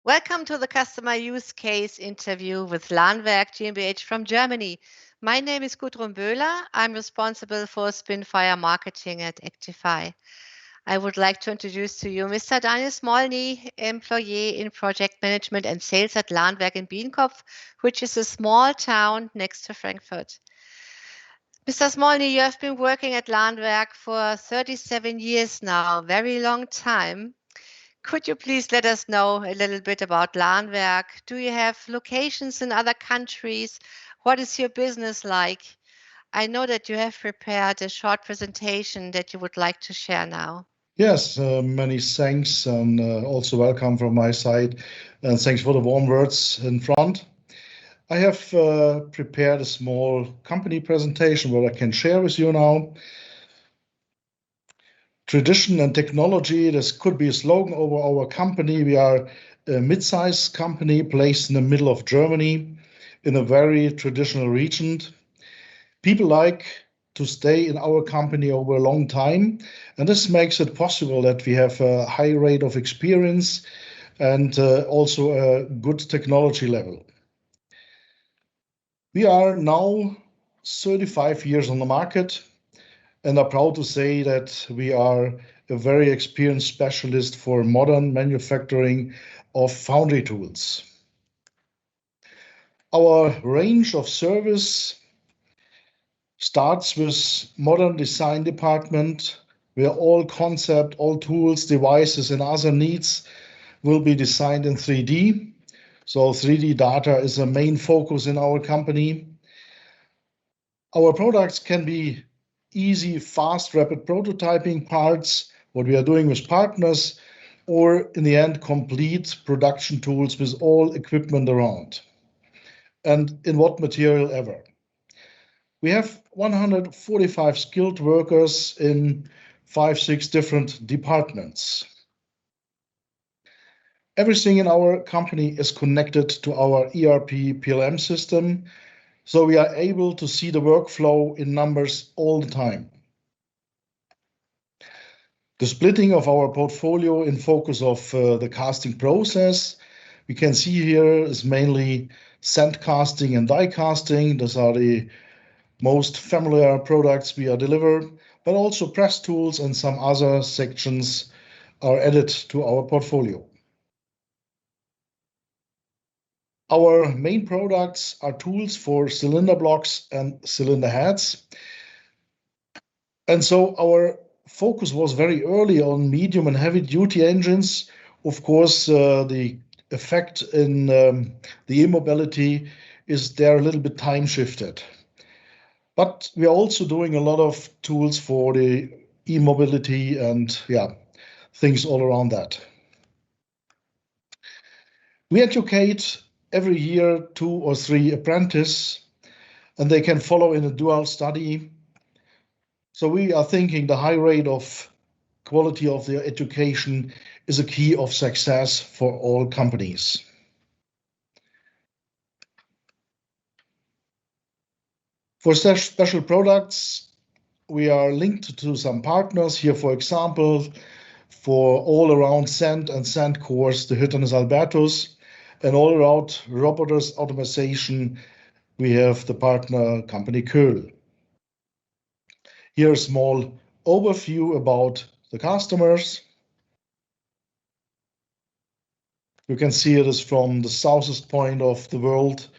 Welcome to the customer use case interview with Lahnwerk GmbH from Germany. My name is Gudrun Böhler. I'm responsible for SpinFire marketing at Actify. I would like to introduce to you Mr. Daniel Smolny, employee in project management and sales at Lahnwerk in Biedenkopf, which is a small town next to Frankfurt. Mr. Smolny, you have been working at Lahnwerk for 37 years now, very long time. Could you please let us know a little bit about Lahnwerk? Do you have locations in other countries? What is your business like? I know that you have prepared a short presentation that you would like to share now. Yes, many thanks and also welcome from my side. And thanks for the warm words in front. I have prepared a small company presentation what I can share with you now. Tradition and technology, this could be a slogan over our company. We are a mid-sized company placed in the middle of Germany in a very traditional region. People like to stay in our company over a long time, and this makes it possible that we have a high rate of experience and also a good technology level. We are now 35 years on the market and are proud to say that we are a very experienced specialist for modern manufacturing of foundry tools. Our range of service starts with modern design department, where all concept, all tools, devices, and other needs will be designed in 3D. So 3D data is a main focus in our company. Our products can be easy, fast, rapid prototyping parts, what we are doing with partners, or in the end, complete production tools with all equipment around. And in what material ever. We have 145 skilled workers in 5-6 different departments. Everything in our company is connected to our ERP PLM system, so we are able to see the workflow in numbers all the time. The splitting of our portfolio in focus of the casting process, we can see here is mainly sand casting and die casting. Those are the most familiar products we are deliver, but also press tools and some other sections are added to our portfolio. Our main products are tools for cylinder blocks and cylinder heads. And so our focus was very early on medium and heavy duty engines. Of course, the effect in the e-mobility is there a little bit time shifted. But we are also doing a lot of tools for the e-mobility and things all around that. We educate every year 2 or 3 apprentices, and they can follow in a dual study. So we are thinking the high rate of quality of their education is a key of success for all companies. For special products, we are linked to some partners here, for example, for all around sand and sand cores, the Hüttenes Albertus, and all around robotics automation, we have the partner company Köhl. Here a small overview about the customers. You can see it is from the southest point of the world,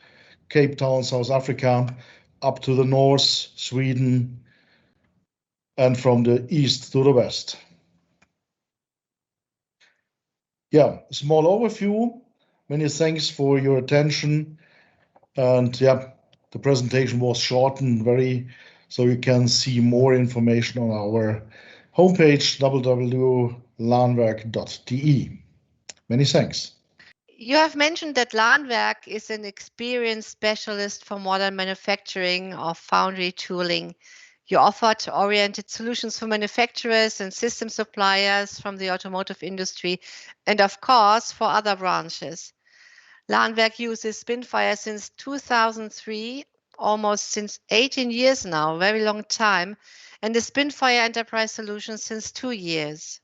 Cape Town, South Africa, up to the north, Sweden, and from the east to the west. Yeah, small overview. Many thanks for your attention. And the presentation was shortened very, so you can see more information on our homepage, www.lahnwerk.de. Many thanks. You have mentioned that Lahnwerk is an experienced specialist for modern manufacturing of foundry tooling. You offered oriented solutions for manufacturers and system suppliers from the automotive industry, and of course for other branches. Lahnwerk uses SpinFire since 2003, almost since 18 years now, very long time, and the SpinFire Enterprise solution since 2 years.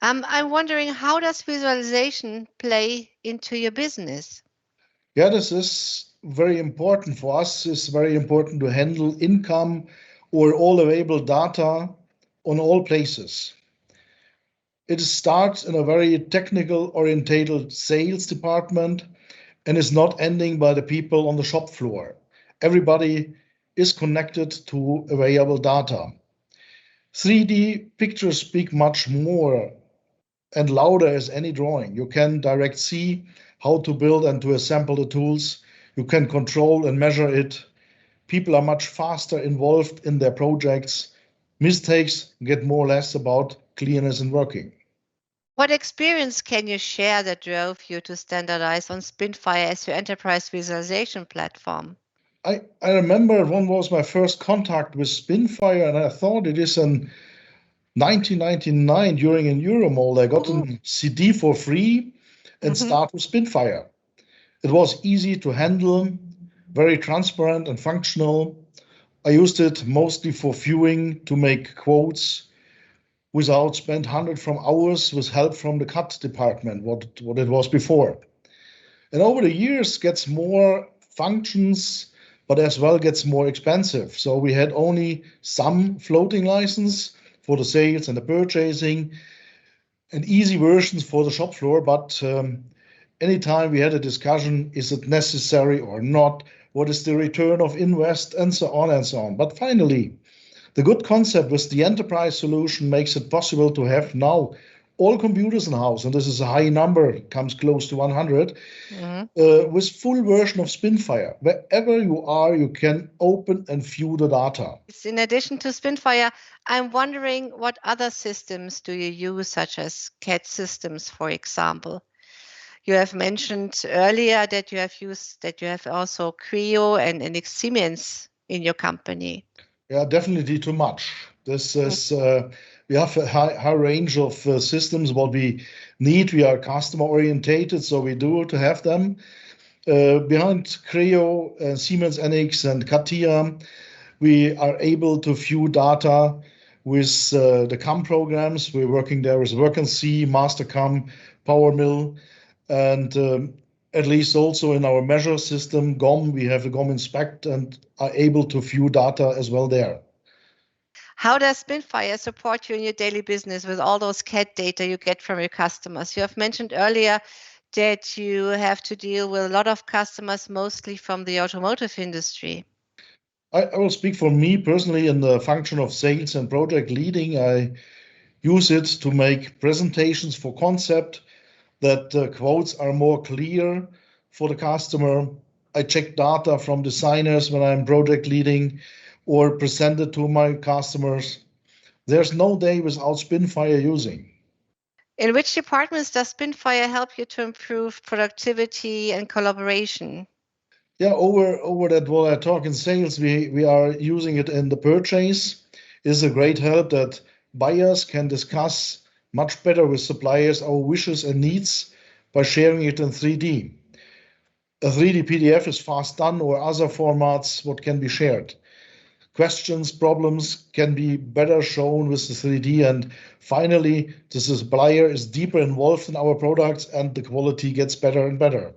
I'm wondering, how does visualization play into your business? Yeah, this is very important for us. It's very important to handle income or all available data on all places. It starts in a very technical orientated sales department and is not ending by the people on the shop floor. Everybody is connected to available data. 3D pictures speak much more and louder as any drawing. You can direct see how to build and to assemble the tools. You can control and measure it. People are much faster involved in their projects. Mistakes get more or less about clearness and working. What experience can you share that drove you to standardize on SpinFire as your enterprise visualization platform? I remember one was my first contact with SpinFire, and I thought it is in 1999 during an Euromall. I got a CD for free and started with SpinFire. It was easy to handle, very transparent and functional. I used it mostly for viewing to make quotes without spend 100 from hours with help from the cut department, what it was before. And over the years gets more functions, but as well gets more expensive. So we had only some floating license for the sales and the purchasing and easy versions for the shop floor. But anytime we had a discussion, is it necessary or not? What is the return of invest and so on and so on. But finally, the good concept with the enterprise solution makes it possible to have now all computers in house, and this is a high number, comes close to 100, with full version of SpinFire. Wherever you are, you can open and view the data. In addition to SpinFire, I'm wondering, what other systems do you use, such as CAD systems, for example? You have mentioned earlier that you have also Creo and Siemens in your company. Yeah, definitely too much. This is we have a high range of systems. What we need, we are customer orientated, so we do to have them. Behind Creo, Siemens NX, and CATIA, we are able to view data with the CAM programs. We're working there with WorkNC, MasterCAM, PowerMill, and at least also in our measure system, GOM, we have a GOM Inspect and are able to view data as well there. How does SpinFire support you in your daily business with all those CAD data you get from your customers? You have mentioned earlier that you have to deal with a lot of customers, mostly from the automotive industry. I will speak for me personally in the function of sales and project leading. I use it to make presentations for concept that quotes are more clear for the customer. I check data from designers when I'm project leading or present it to my customers. There's no day without SpinFire using. In which departments does SpinFire help you to improve productivity and collaboration? Yeah, over that while I talk in sales, we are using it in the purchase. It is a great help that buyers can discuss much better with suppliers our wishes and needs by sharing it in 3D. A 3D PDF is fast done, or other formats what can be shared. Questions, problems can be better shown with the 3D, and finally, the supplier is deeper involved in our products and the quality gets better and better.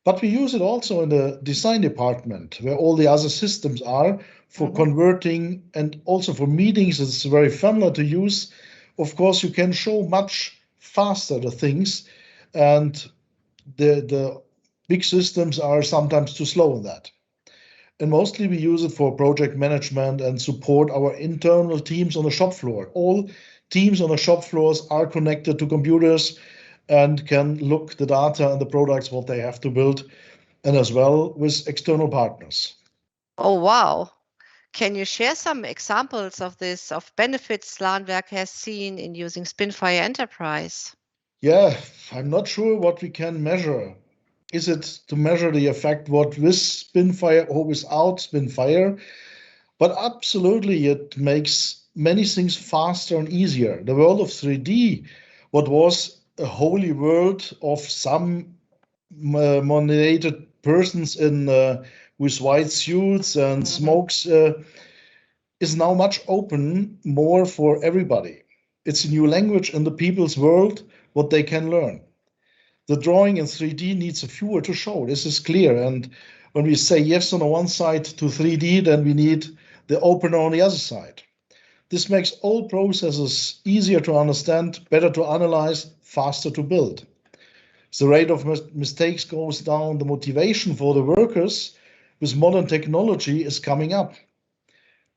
But we use it also in the design department, where all the other systems are for converting and also for meetings. It's very familiar to use. Of course, you can show much faster the things, and the big systems are sometimes too slow in that. And mostly we use it for project management and support our internal teams on the shop floor. All teams on the shop floors are connected to computers and can look the data and the products what they have to build, and as well with external partners. Oh, wow. Can you share some examples of this, of benefits Lahnwerk has seen in using SpinFire Enterprise? Yeah, I'm not sure what we can measure. Is it to measure the effect what with SpinFire or without SpinFire? But absolutely, it makes many things faster and easier. The world of 3D, what was a holy world of some motivated persons in with white suits and smokes, is now much open more for everybody. It's a new language in the people's world, what they can learn. The drawing in 3D needs a viewer to show. This is clear. And when we say yes on the one side to 3D, then we need the opener on the other side. This makes all processes easier to understand, better to analyze, faster to build. The rate of mistakes goes down. The motivation for the workers with modern technology is coming up.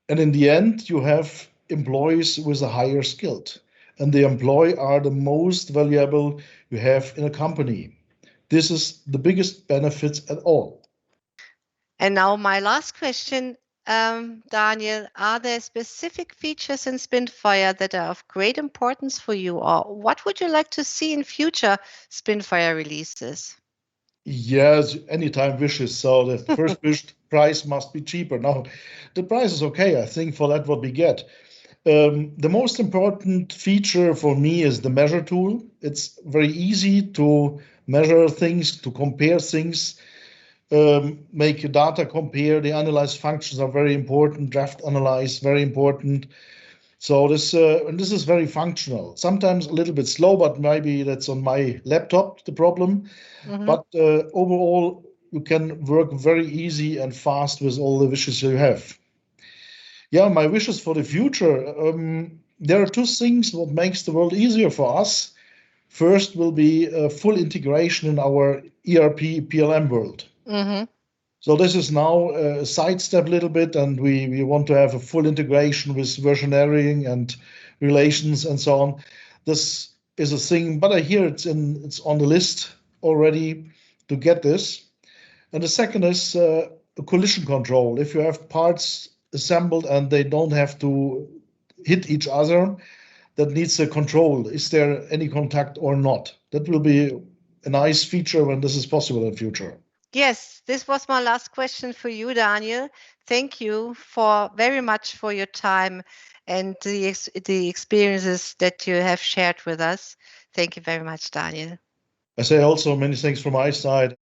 And in the end, you have employees with a higher skilled. And the employee are the most valuable you have in a company. This is the biggest benefit at all. And now my last question, Daniel, are there specific features in SpinFire that are of great importance for you, or what would you like to see in future SpinFire releases? Yes, anytime wishes. So the first wish, price must be cheaper. Now, the price is okay, I think, for that what we get. The most important feature for me is the measure tool. It's very easy to measure things, to compare things, make data compare. The analyze functions are very important. Draft analyze, very important. So this is very functional. Sometimes a little bit slow, but maybe that's on my laptop, the problem. But overall, you can work very easy and fast with all the wishes you have. Yeah, my wishes for the future. There are two things what makes the world easier for us. First will be a full integration in our ERP PLM world. So this is now a sidestep a little bit, and we want to have a full integration with versioning and relations and so on. This is a thing, but I hear it's on the list already to get this. And the second is collision control. If you have parts assembled and they don't have to hit each other, that needs a control. Is there any contact or not? That will be a nice feature when this is possible in future. Yes, this was my last question for you, Daniel. Thank you very much for your time and the experiences that you have shared with us. Thank you very much, Daniel. I say also many thanks from my side.